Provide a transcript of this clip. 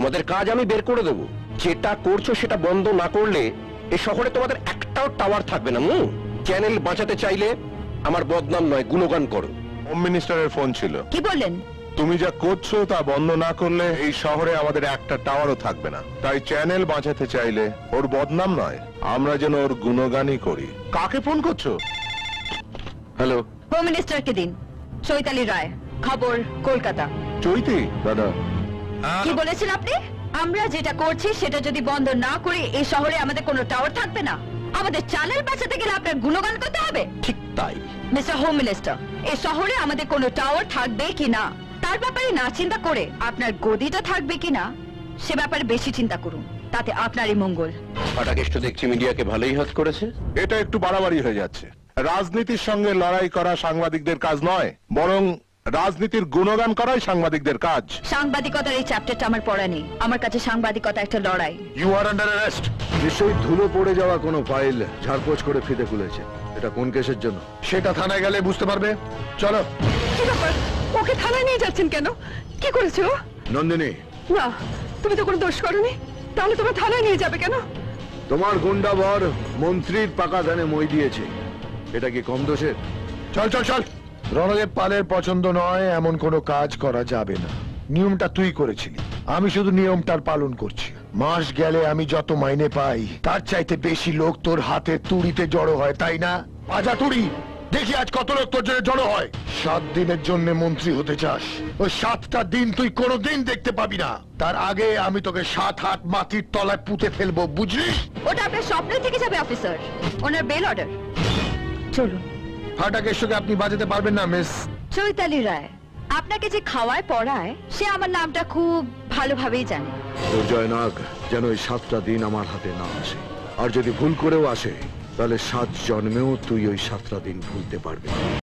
তোমাদের কাজ আমি বের করে দেবো। যেটা করছো সেটা বন্ধ না করলে এ শহরে তোমাদের একটাও টাওয়ার থাকবে না। চ্যানেল বাঁচাতে চাইলে আমার বদনাম নয়, গুণগান করো। হোম মিনিস্টারের ফোন ছিল। কি বললেন? তুমি যা করছো তা বন্ধ না করলে এই শহরে আমাদের একটা টাওয়ারও থাকবে না। তাই চ্যানেল বাঁচাতে চাইলে ওর বদনাম নয়, আমরা যেন ওর গুণগানই করি। কাকে ফোন করছো? হ্যালো, হোম মিনিস্টারকে দিন। চৈতালি রায়, খবর কলকাতা। চৈতি দাদা, কি বলেছেন আপনি? আমরা যেটা করছি সেটা যদি বন্ধ না করি এই শহরে আমাদের কোনো টাওয়ার থাকবে না। আমাদের চ্যানেল বাঁচাতে গেলে আপনার গুণগান করতে হবে। ঠিক তাই। মিস্টার হোম মিনিস্টার, এই শহরে আমাদের কোনো টাওয়ার থাকবে কিনা তার ব্যাপারে না চিন্তা করে আপনার গদিটা থাকবে কিনা সে ব্যাপারে বেশি চিন্তা করুন, তাতে আপনারই মঙ্গল। ফাটাকেশ তো দেখছি মিডিয়াকে ভালোই হাত করেছে। এটা একটু বাড়াবাড়ি হয়ে যাচ্ছে। রাজনীতির সঙ্গে লড়াই করা সাংবাদিকদের কাজ নয়, বরং রাজনীতির গুণগান করাই সাংবাদিকদের কাজ। সাংবাদিকতার এই চ্যাপ্টারটা আমার পড়া নেই। আমার কাছে সাংবাদিকতা একটা লড়াই। You are under arrest. নিশ্চয়ই ধুলো পড়ে যাওয়া কোনো ফাইল ঝাড়পোছ করে ফিতে খুলেছে। এটা কোন কেসের জন্য? সেটা থানায় গেলে বুঝতে পারবে। চলো। কি ব্যাপার? ওকে থানায় নিয়ে যাচ্ছেন কেন? কি করেছো? নন্দিনী, না, তুমি তো কোনো দোষ করোনি, তাহলে তোমার থানায় নিয়ে যাবে কেন? তোমার গুন্ডাবর মন্ত্রীর পাকা ধানে মই দিয়েছে, এটা কি কম দোষের? চল চল চল। রণদেব পালের পছন্দ নয় এমন কোনো কাজ করা যাবে না। নিয়মটা তুই করেছিলি, আমি শুধু নিয়মটার পালন করছি। মাস গেলে আমি যত মাইনে পাই তার চাইতে বেশি লোক তোর হাতে তুড়িতে জড়ো হয়, তাই না? বাজা তুড়ি, দেখি আজ কত লোক তোর জন্য জড়ো হয়। 7 দিনের জন্য মন্ত্রী হতে চাস? ওই 7টা দিন তুই কোনোদিন দেখতে পাবি না। তার আগে আমি তোকে 7 হাত মাটির তলায় পুঁতে ফেলবো, বুঝলি? ওটা আপনার স্বপ্নে থেকে যাবে অফিসার। ওনার বেল অর্ডার। চলুন। ফাটাকের সঙ্গে আপনি বাজাতে পারবেন না মিস। চৈতালি রায়, আপনাকে যে খাওয়ায় পড়ায় সে আমার নামটা খুব ভালোভাবেই জানে। দুর্জয় নাগ যেন ওই 7টা দিন আমার হাতে না আসে, আর যদি ভুল করেও আসে তাহলে 7 জন্মেও তুই ওই 7টা দিন ভুলতে পারবি না।